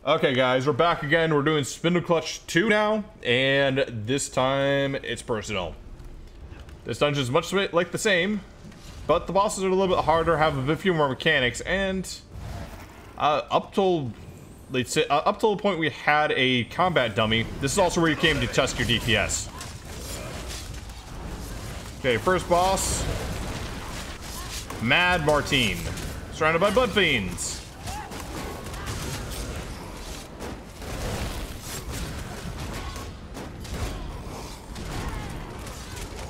Okay guys, we're back again. We're doing SpindleClutch 2 now, and this time it's personal. This dungeon is much like the same, but the bosses are a little bit harder, have a few more mechanics, and up till the point we had a combat dummy, this is also where you came to test your DPS. Okay, first boss, Mad Martine, surrounded by blood fiends.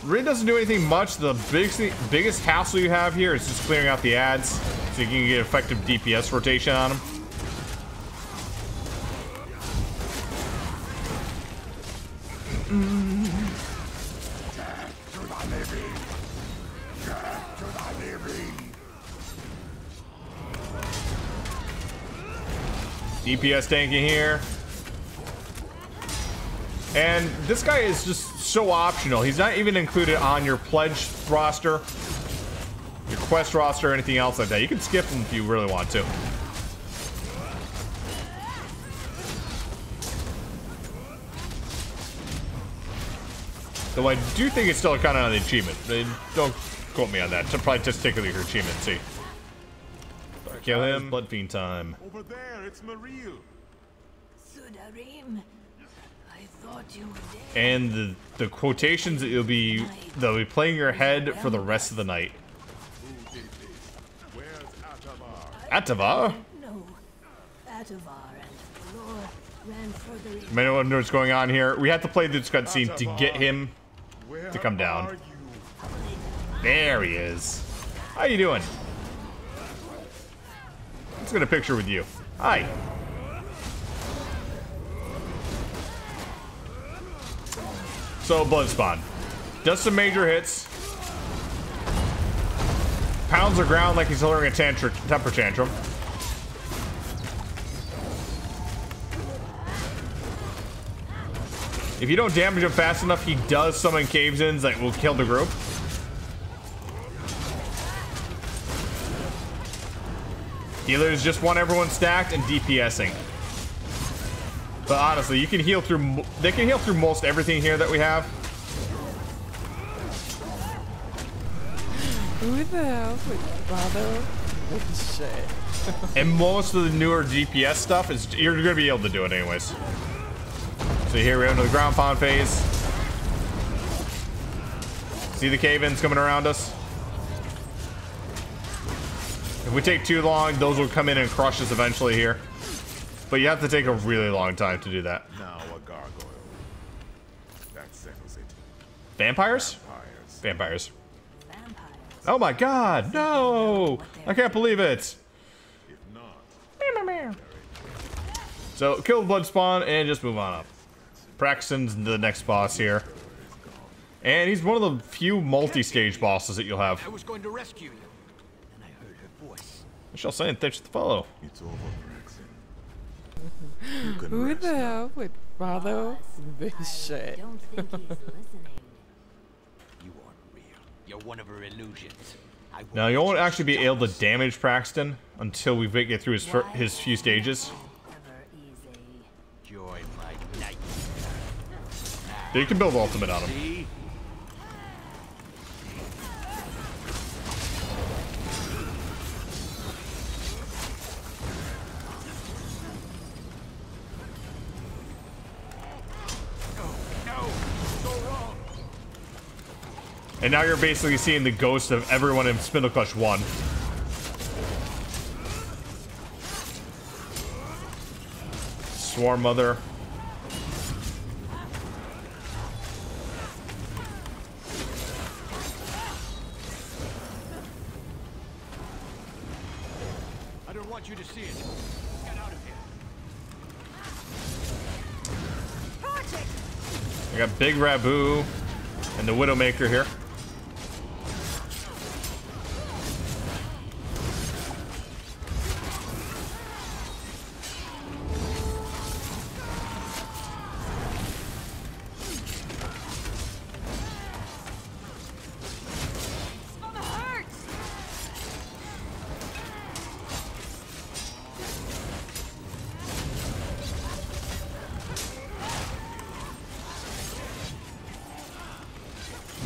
Really doesn't do anything much. The biggest hassle you have here is just clearing out the ads so you can get effective DPS rotation on them. DPS tanking here. And this guy is just so optional. He's not even included on your pledge roster, your quest roster, or anything else like that. You can skip him if you really want to. Though I do think it's still kind of on the achievement. Don't quote me on that. Probably just take a look at your achievement and see. Kill him. Blood fiend time. Over there, it's Maril. Sudarim. And the quotations that they'll be playing in your head for the rest of the night. Where's Atavar? No. Atavar and Lord ran further in. You may not know what's going on here. We have to play this cutscene to get him to come down. There he is. How you doing? Let's get a picture with you. Hi. So, Bloodspot does some major hits, pounds the ground like he's throwing a temper tantrum. If you don't damage him fast enough, he does summon caves-ins that will kill the group. Healers just want everyone stacked and DPSing. But honestly, you can heal through. They can heal through most everything here that we have. Who the hell would bother with shit? And most of the newer DPS stuff is you're gonna be able to do it anyways. So here we go into the ground pound phase. See the cave-ins coming around us. If we take too long, those will come in and crush us eventually here. But you have to take a really long time to do that. Now a gargoyle. That settles it. Vampires? Vampires. Oh my god, no! I can't believe it! If not, So, kill the Bloodspot and just move on up. Practiceins the next boss here. And he's one of the few multi-stage bosses that you'll have. I was going to rescue you, and I heard her voice. I shall say, and thanks for the follow. it's over, Praxin. Who the hell would bother with this shit? Don't think he's listening. You aren't real. You're one of her illusions. Now, you won't actually be able to damage Practicein until we get through his few stages. Ever easy. Join my night. You can build ultimate on him. See? And now you're basically seeing the ghost of everyone in SpindleClutch 1. Swarm Mother. I don't want you to see it. Get out of here. I got Big Rabu and the Widowmaker here.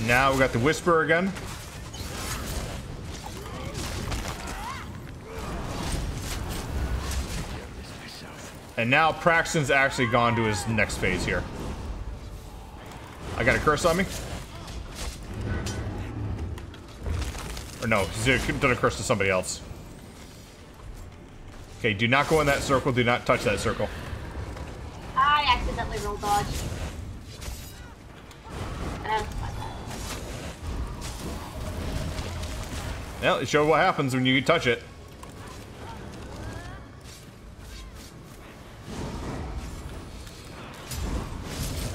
Now we got the Whisper again. And now Practiceins actually gone to his next phase here. I got a curse on me. Or no, he's done a curse to somebody else. Okay, do not go in that circle. Do not touch that circle. I accidentally rolled dodge. Well, it showed what happens when you touch it.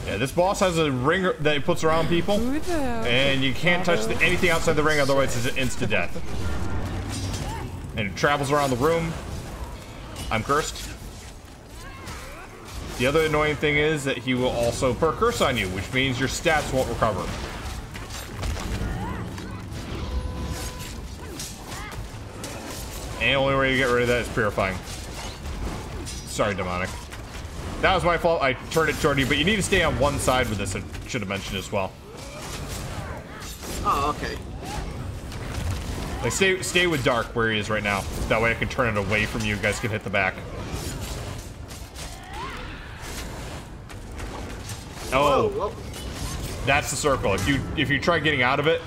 Yeah, this boss has a ring that he puts around people, and you can't touch anything outside the ring, otherwise it's an instant death. And it travels around the room. I'm cursed. The other annoying thing is that he will also put a curse on you, which means your stats won't recover. And the only way to get rid of that is purifying. Sorry, demonic. That was my fault. I turned it toward you, but you need to stay on one side with this. I should have mentioned as well. Oh, okay. Like, stay with Dark where he is right now. That way I can turn it away from you. You guys can hit the back. Oh, whoa. That's the circle. If you try getting out of it,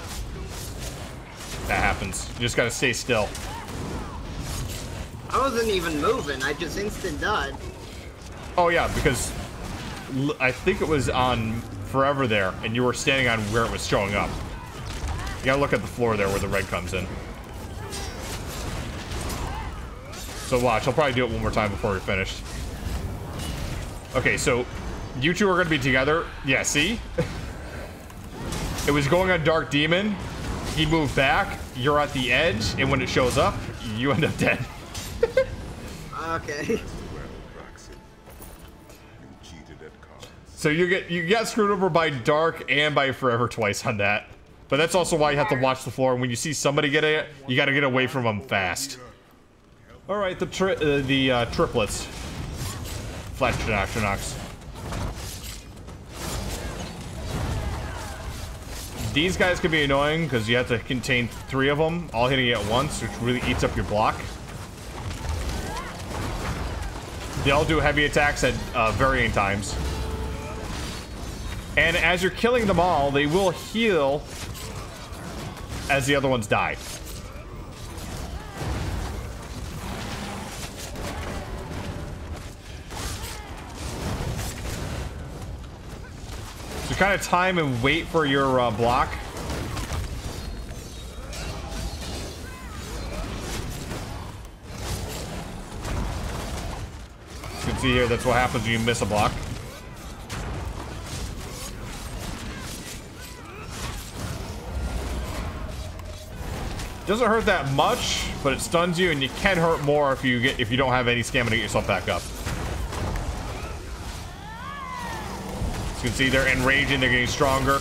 that happens. You just gotta stay still. I wasn't even moving. I just instant died. Oh yeah, because I think it was on Forever there, and you were standing on where it was showing up. You gotta look at the floor there where the red comes in. So watch, I'll probably do it one more time before we're finished. Okay, so you two are gonna be together. Yeah, see? It was going on Dark Demon. He moved back. You're at the edge, and when it shows up, you end up dead. Okay. So you got screwed over by Dark and by Forever twice on that. But that's also why you have to watch the floor. When you see somebody get it, you got to get away from them fast. All right, the triplets. Flash Knox. These guys can be annoying because you have to contain 3 of them, all hitting at once, which really eats up your block. They all do heavy attacks at varying times. And as you're killing them all, they will heal as the other ones die. So kind of time and wait for your block. As you can see here, that's what happens when you miss a block. Doesn't hurt that much, but it stuns you, and you can hurt more if you don't have any stamina to get yourself back up. As you can see, they're enraging, they're getting stronger.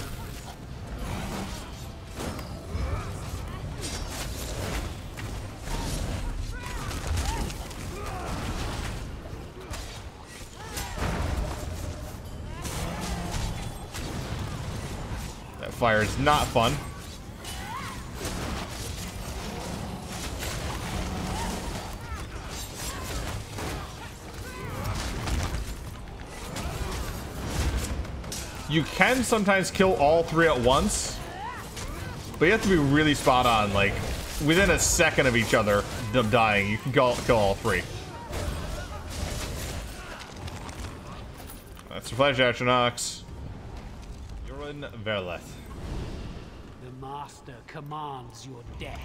That fire is not fun. You can sometimes kill all 3 at once, but you have to be really spot on. Like, within a second of each other, them dying, you can kill all 3. That's the Flash Action Knox. You're in Verleth. The master commands your death.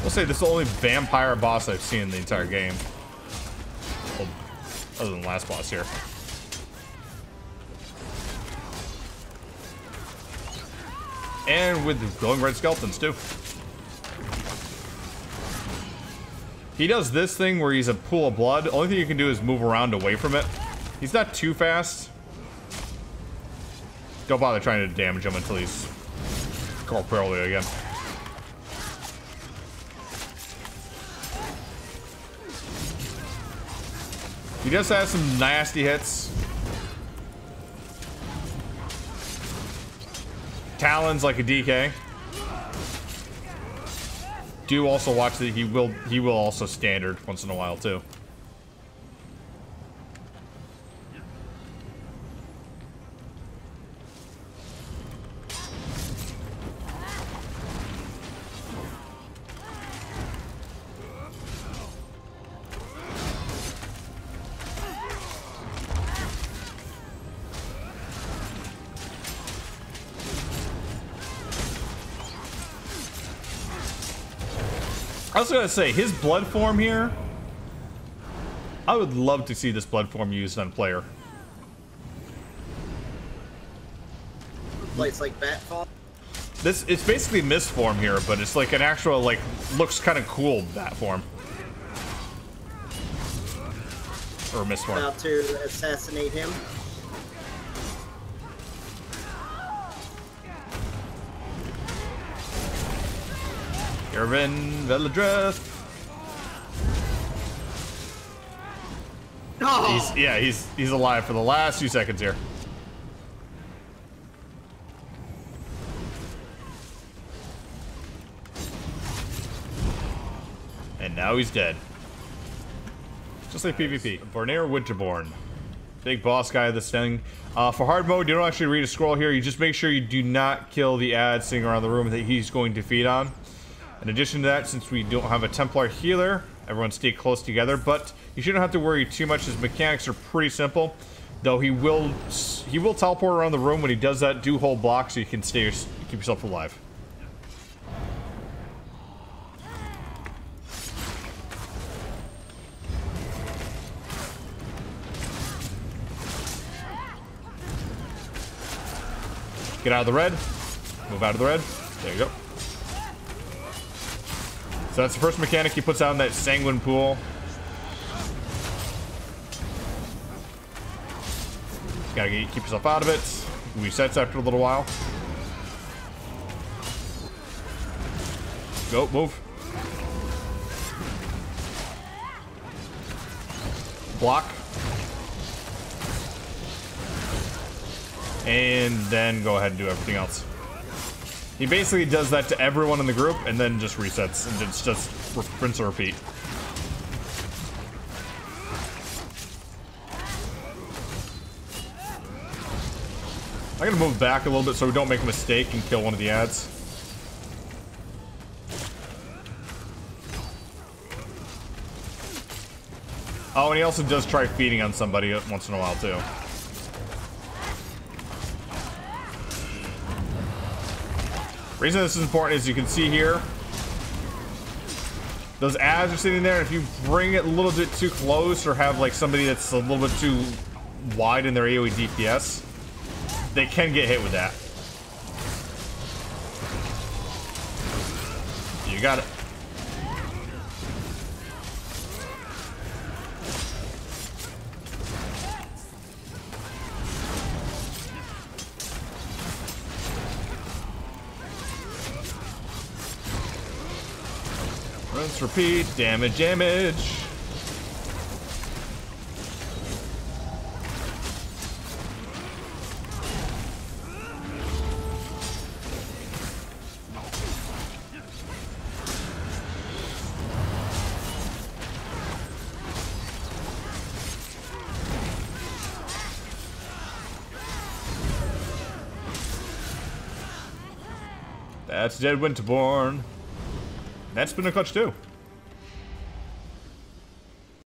I'll say this is the only vampire boss I've seen in the entire game. Well, other than the last boss here. And with glowing red skeletons too. He does this thing where he's a pool of blood. Only thing you can do is move around away from it. He's not too fast. Don't bother trying to damage him until he's corporeally again. He does have some nasty hits. Talons like a DK. Do also watch that he will also standard once in a while too. I was gonna say, his blood form here, I would love to see this blood form used on player. It's like Batfall. It's basically mist form here, but it's like an actual, like, looks kind of cool bat form. Or mist form. About to assassinate him. Irvin Veladreth. Oh. He's alive for the last few seconds here. And now he's dead. Just like PvP. Borneo Winterbourne. Big boss guy of this thing. For hard mode, you don't actually read a scroll here. You just make sure you do not kill the ad sitting around the room that he's going to feed on. In addition to that, since we don't have a Templar healer, everyone stay close together, but you shouldn't have to worry too much. His mechanics are pretty simple, though he will teleport around the room. When he does that, do hold block so you can keep yourself alive. Get out of the red. Move out of the red. There you go. So that's the first mechanic he puts out in that sanguine pool. Gotta keep yourself out of it. Resets after a little while. Go, move. Block. And then go ahead and do everything else. He basically does that to everyone in the group and then just resets, and it's just rinse and repeat. I'm gonna move back a little bit so we don't make a mistake and kill one of the ads. Oh, and he also does try feeding on somebody once in a while too. Reason this is important is you can see here, those ads are sitting there, and if you bring it a little bit too close or have like somebody that's a little bit too wide in their AoE DPS, they can get hit with that. You got it. Rinse, repeat, damage. That's dead Winterbourne. That's SpindleClutch too.